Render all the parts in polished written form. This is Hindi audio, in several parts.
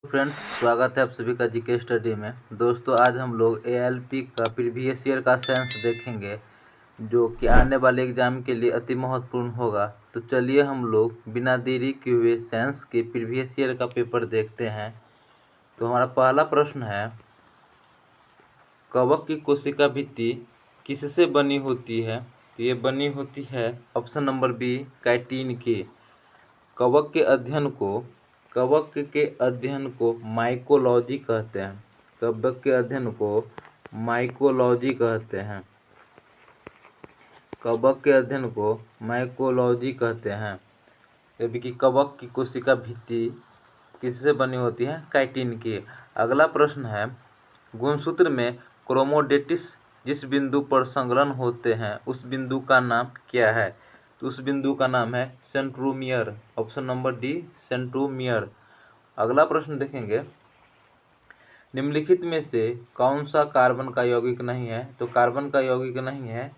फ्रेंड्स, स्वागत है आप सभी का जीके स्टडी में। दोस्तों, आज हम लोग एएलपी का प्रीवियस ईयर का साइंस देखेंगे, जो कि आने वाले एग्जाम के लिए अति महत्वपूर्ण होगा। तो चलिए हम लोग बिना देरी किए हुए साइंस के प्रीवियस ईयर का पेपर देखते हैं। तो हमारा पहला प्रश्न है, कवक की कोशिका भित्ति किससे बनी होती है? तो ये बनी होती है ऑप्शन नंबर बी, काइटिन की। कवक के अध्ययन को माइकोलॉजी कहते हैं। कवक के अध्ययन को माइकोलॉजी कहते हैं। कवक के अध्ययन को माइकोलॉजी कहते हैं। जबकि कि कवक की कोशिका भित्ति किससे बनी होती है? काइटिन की। अगला प्रश्न है, गुणसूत्र में क्रोमोडेटिस जिस बिंदु पर संलग्न होते हैं उस बिंदु का नाम क्या है? तो उस बिंदु का नाम है centromere. Option number D, centromere. अगला प्रश्न देखेंगे, निम्नलिखित में से कौन सा कार्बन का यौगिक नहीं है? तो कार्बन का यौगिक नहीं है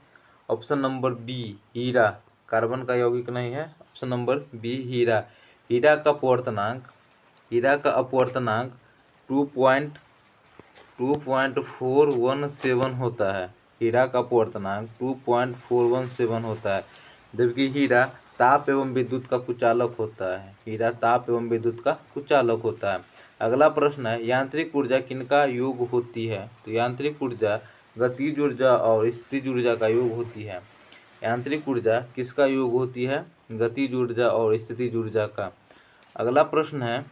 ऑप्शन नंबर बी, हीरा। कार्बन का यौगिक नहीं है ऑप्शन नंबर बी, हीरा। हीरा का अपवर्तनांक 2.417 होता है। हीरा का अपवर्तनांक 2.417 होता है। जबकि हीरा ताप एवं विद्युत का कुचालक होता है। हीरा ताप एवं विद्युत का कुचालक होता है। अगला प्रश्न है, यांत्रिक ऊर्जा किनका योग होती है? तो यांत्रिक ऊर्जा गतिज ऊर्जा और स्थितिज ऊर्जा का योग होती है। यांत्रिक ऊर्जा किसका योग होती है? गतिज ऊर्जा और स्थितिज ऊर्जा का। अगला प्रश्न है,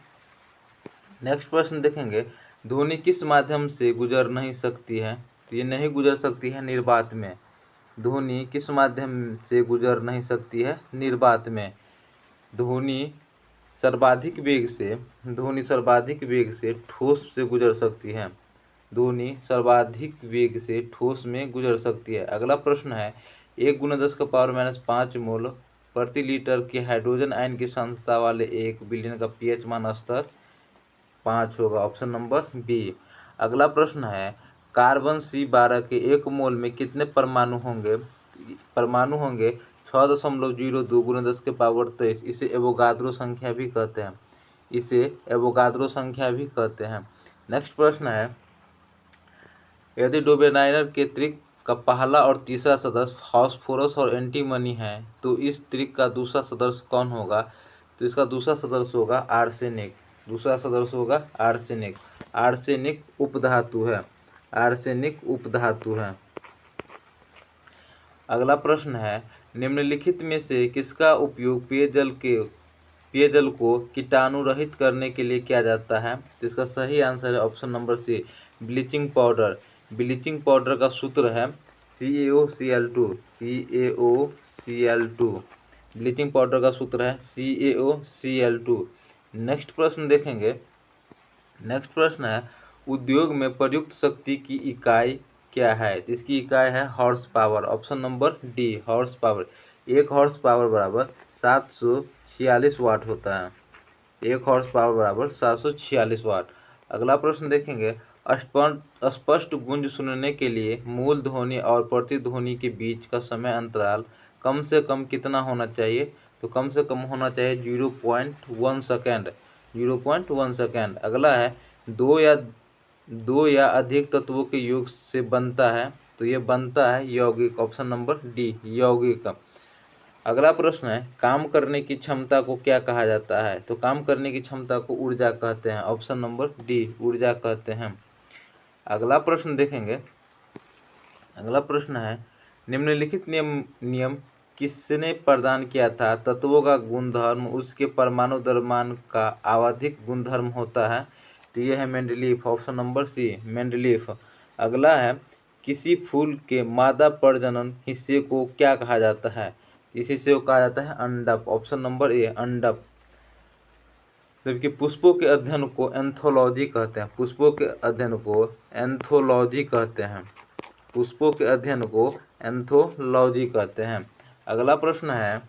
नेक्स्ट प्रश्न देखेंगे, ध्वनि किस माध्यम से गुजर नहीं सकती है? तो ये नहीं गुजर सकती है निर्वात में। ध्वनि किस माध्यम से गुजर नहीं सकती है? निर्वात में। ध्वनि सर्वाधिक वेग से ठोस से गुजर सकती है। ध्वनि सर्वाधिक वेग से ठोस में गुजर सकती है। अगला प्रश्न है, 1 × 10⁻⁵ मोल प्रति लीटर के हाइड्रोजन आयन की सांद्रता वाले एक विलयन का पीएच मान स्तर 5 होगा। Option number B. अगला प्रश्न है, कार्बन C12 के 1 मोल में कितने परमाणु होंगे? 6.02 × 10⁻23। इसे एवोगाद्रो संख्या भी कहते हैं। नेक्स्ट प्रश्न है, यदि डोबेनाइनर के त्रिक का पहला और तीसरा सदस्य फास्फोरस और एंटीमनी है तो इस त्रिक का दूसरा सदस्य कौन होगा? तो इसका दूसरा सदस्य होगा आर्सेनिक। आर्सेनिक उपधातु है। अगला प्रश्न है, निम्नलिखित में से किसका उपयोग पेयजल को कीटाणु रहित करने के लिए किया जाता है? तो इसका सही आंसर है option number C, bleaching powder. Bleaching powder का सूत्र है CaO_Cl2। ब्लीचिंग पाउडर का सूत्र है CaO_Cl2। नेक्स्ट प्रश्न देखेंगे। नेक्स्ट प्रश्न है, उद्योग में प्रयुक्त शक्ति की इकाई क्या है? इसकी इकाई है horse power. Option number D, horse power. 1 horse power बराबर 746 वाट होता है। 1 हॉर्स पावर बराबर 746 वाट। अगला प्रश्न देखेंगे, स्पष्ट गूंज सुनने के लिए मूल ध्वनि और प्रतिध्वनि के बीच का समय अंतराल कम से कम कितना होना चाहिए? तो कम से कम होना चाहिए 0.1 सेकेंड। 0.1 सेकेंड। अगला है, दो या अधिक तत्वों के योग से बनता है। तो ये बनता है यौगिक। ऑप्शन नंबर डी, यौगिक। अगला प्रश्न है, काम करने की क्षमता को क्या कहा जाता है? तो काम करने की क्षमता को ऊर्जा कहते हैं। ऑप्शन नंबर डी, ऊर्जा कहते हैं। अगला प्रश्न देखेंगे। अगला प्रश्न है, निम्नलिखित नियम किसने प्रदान किया था? तत्वों का गुणधर्म उसके परमाणु द्रव्यमान का आवधिक गुणधर्म होता है। तो ये है Mendeleev. Option number C, Mendeleev. अगला है, किसी फूल के मादा प्रजनन हिस्से को क्या कहा जाता है? इस हिस्से को कहा जाता है अंडप। ऑप्शन नंबर ए, अंडप। जबकि पुष्पों के अध्ययन को एंथोलॉजी कहते हैं। पुष्पों के अध्ययन को एंथोलॉजी कहते हैं। पुष्पों के अध्ययन को एंथोलॉजी कहते हैं। अगला प्रश्न है,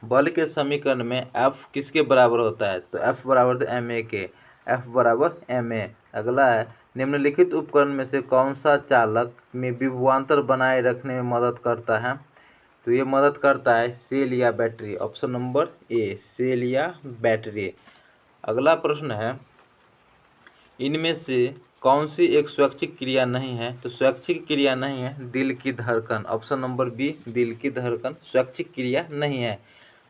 बल के समीकरण में F किसके बराबर होता है? तो F बराबर ma के। F बराबर ma। अगला है, निम्नलिखित उपकरण में से कौन सा चालक में विभवांतर बनाए रखने में मदद करता है? तो ये मदद करता है सेल या battery. Option number A, cell या बैटरी। अगला प्रश्न है, इनमें से कौन सी एक स्वैच्छिक क्रिया नहीं है? तो स्वैच्छिक क्रिया नहीं है दिल की धड़कन, ऑप्शन नंबर बी दिल की धड़कन स्वैच्छिक क्रिया नहीं है।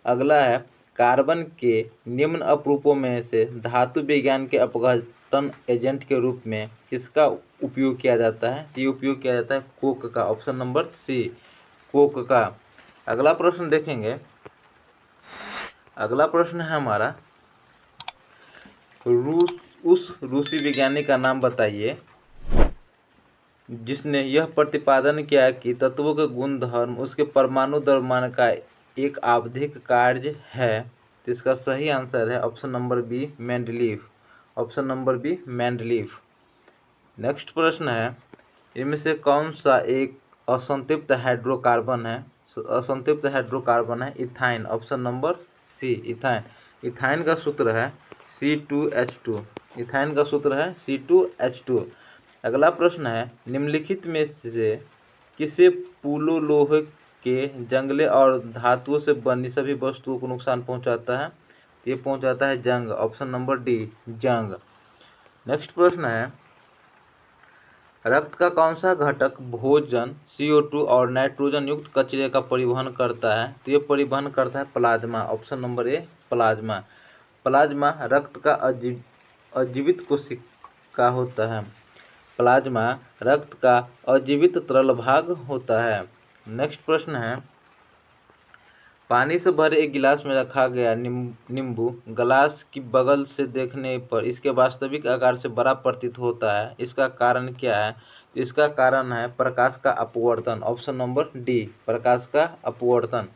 अगला है कार्बन के निम्न अपरूपों में से धातु विज्ञान के अपघटन एजेंट के रूप में किसका उपयोग किया जाता है? ये उपयोग किया जाता है कोक का, ऑप्शन नंबर सी कोक का। अगला प्रश्न देखेंगे, अगला प्रश्न है हमारा उस रूसी वैज्ञानिक का नाम बताइए जिसने यह प्रतिपादन किया कि तत्वों के गुण धर्म उसके परमाणु द्रव्यमान का एक आवधिक कार्य है। तो इसका सही आंसर है option number B Mendeleev, option number B Mendeleev. Next प्रश्न है, इनमें से कौन सा एक असंतृप्त हाइड्रोकार्बन है? असंतृप्त हाइड्रोकार्बन है ethyne, option number C ethyne. Ethyne का सूत्र है C2H2, इथाइन का सूत्र है C2H2। अगला प्रश्न है, निम्नलिखित में से किसे पूलो के जंगले और धातुओं से बनी सभी वस्तुओं को नुकसान पहुंचाता है? तो ये पहुंचाता है जंग, ऑप्शन नंबर डी जंग। नेक्स्ट प्रश्न है, रक्त का कौन सा घटक भोजन CO2 और नाइट्रोजन युक्त कचरे का परिवहन करता है? तो ये परिवहन करता है प्लाज्मा, ऑप्शन नंबर ए प्लाज्मा। प्लाज्मा रक्त का अजीवित कोशिका होता है, प्लाज्मा रक्त का अजीवित तरल भाग होता है। नेक्स्ट प्रश्न है, पानी से भरे एक गिलास में रखा गया नींबू गिलास की बगल से देखने पर इसके वास्तविक आकार से बड़ा प्रतीत होता है, इसका कारण क्या है? तो इसका कारण है प्रकाश का अपवर्तन, ऑप्शन नंबर डी प्रकाश का अपवर्तन।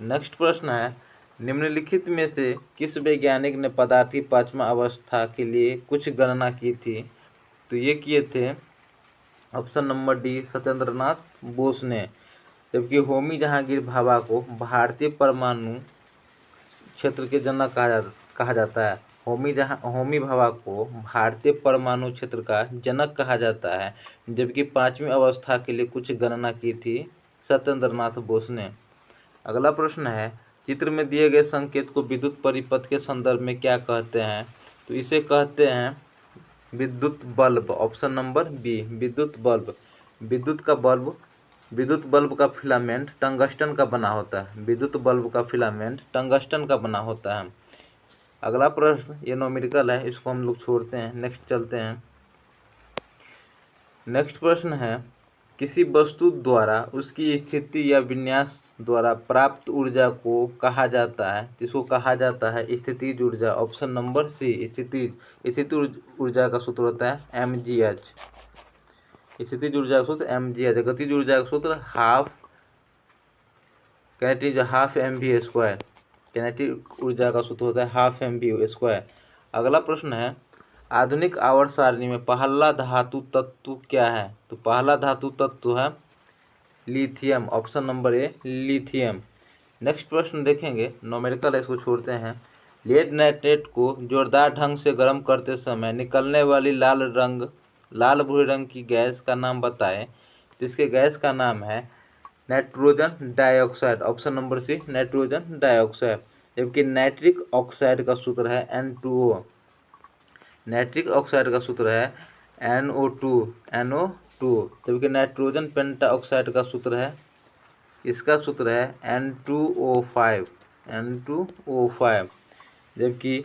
नेक्स्ट प्रश्न है, निम्नलिखित में से किस वैज्ञानिक ने पदार्थी पांचवा अवस्था के लिए कुछ गणना की थी? तो ये किए थे option number D Satyendranath Bose ने। जबकि होमी जहांगीर भाभा को भारतीय परमाणु क्षेत्र के जनक कहा जाता है। होमी भाभा को भारतीय परमाणु क्षेत्र का जनक कहा जाता है, जबकि पांचवी अवस्था के लिए कुछ गणना की थी सत्येंद्रनाथ बोस ने। अगला प्रश्न है, चित्र में दिए गए संकेत को विद्युत परिपथ के संदर्भ में क्या कहते हैं? तो इसे कहते हैं विद्युत बल्ब, ऑप्शन नंबर बी विद्युत बल्ब। विद्युत बल्ब का फिलामेंट टंगस्टन का बना होता है, विद्युत बल्ब का फिलामेंट टंगस्टन का बना होता है। अगला प्रश्न ये न्यूमेरिकल है, इसको हम लोग छोड़ते हैं, नेक्स्ट चलते हैं। नेक्स्ट प्रश्न है, किसी वस्तु द्वारा उसकी स्थिति या विन्यास द्वारा प्राप्त ऊर्जा को कहा जाता है? इसको कहा जाता है स्थितिज ऊर्जा, ऑप्शन नंबर सी स्थितिज ऊर्जा का सूत्र होता है mgh। स्थितिज ऊर्जा का सूत्र mgh। गतिज ऊर्जा का सूत्र हाफ mv²। कैनेटिक ऊर्जा का सूत्र होता है हाफ mv²। अगला प्रश्न है, आधुनिक आवर्त सारणी में पहला धातु तत्व क्या है? तो पहला धातु तत्व है लिथियम, ऑप्शन नंबर ए लिथियम। नेक्स्ट प्रश्न देखेंगे, न्यूमेरिकल है, इसको छोड़ते हैं। लेड नाइट्रेट को जोरदार ढंग से गर्म करते समय निकलने वाली लाल भूरे रंग की गैस का नाम बताएं। जिसके गैस का नाम है nitrogen dioxide, option number C nitrogen dioxide. जबकि नाइट्रिक ऑक्साइड का सूत्र है N2O, नाइट्रिक ऑक्साइड का सूत्र है NO2। जबकि नाइट्रोजन पेंटाऑक्साइड का सूत्र है, इसका सूत्र है N2O5। जबकि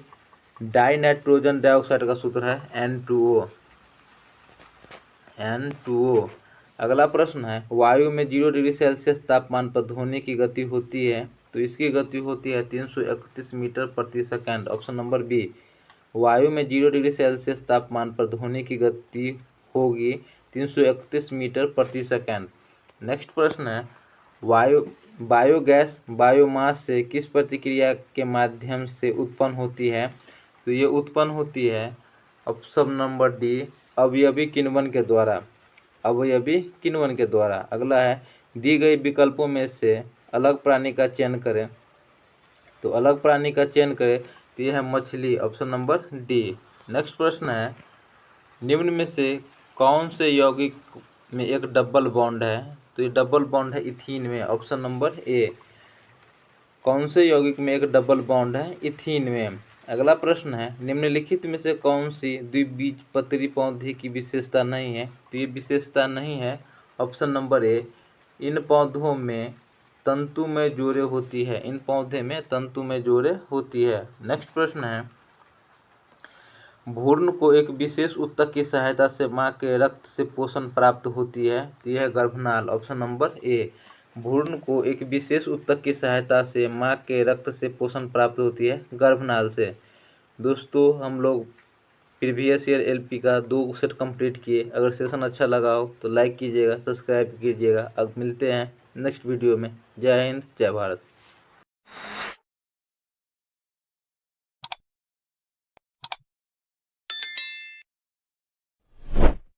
डाई नाइट्रोजन डाइऑक्साइड का सूत्र है N2O। अगला प्रश्न है, वायु में 0 डिग्री सेल्सियस तापमान पर ध्वनि की गति होती है। तो इसकी गति होती है 331 मीटर प्रति सेकंड, ऑप्शन नंबर बी। वायु में 0 डिग्री सेल्सियस तापमान पर ध्वनि की गति होगी 331 मीटर प्रति सेकंड। नेक्स्ट प्रश्न है, बायोगैस बायोमास से किस प्रतिक्रिया के माध्यम से उत्पन्न होती है? तो ये उत्पन्न होती है ऑप्शन नंबर डी अवयवी किण्वन के द्वारा, अवयवी किण्वन के द्वारा। अगला है, दी गई विकल्पों में से अलग प्राणी का चयन करें। तो अलग प्राणी का चयन करें तो यह है मछली, ऑप्शन नंबर डी। नेक्स्ट प्रश्न है, निम्न में से कौन से यौगिक में एक डबल बॉन्ड है? तो ये डबल बॉन्ड है इथीन में, ऑप्शन नंबर ए। कौन से यौगिक में एक डबल बॉन्ड है? इथीन में। अगला प्रश्न है, निम्नलिखित में से कौन सी द्विबीजपत्री पौधे की विशेषता नहीं है? तो ये विशेषता नहीं है ऑप्शन नंबर ए, इन पौधों में तंतु में जोड़े होती है। इन पौधे में तंतु में जोड़े होती है। नेक्स्ट प्रश्न है, भ्रूण को एक विशेष ऊतक की सहायता से मां के रक्त से पोषण प्राप्त होती है। तो यह है गर्भनाल। ऑप्शन नंबर ए, भ्रूण को एक विशेष ऊतक की सहायता से मां के रक्त से पोषण प्राप्त होती है गर्भनाल से। दोस्तों हम लोग प्रीवियस ईयर एलपी का 2 सेट कंप्लीट किए। अगर सेशन अच्छा लगा हो तो लाइक कीजिएगा, सब्सक्राइब कीजिएगा। अब मिलते हैं नेक्स्ट वीडियो में। जय हिंद, जय भारत।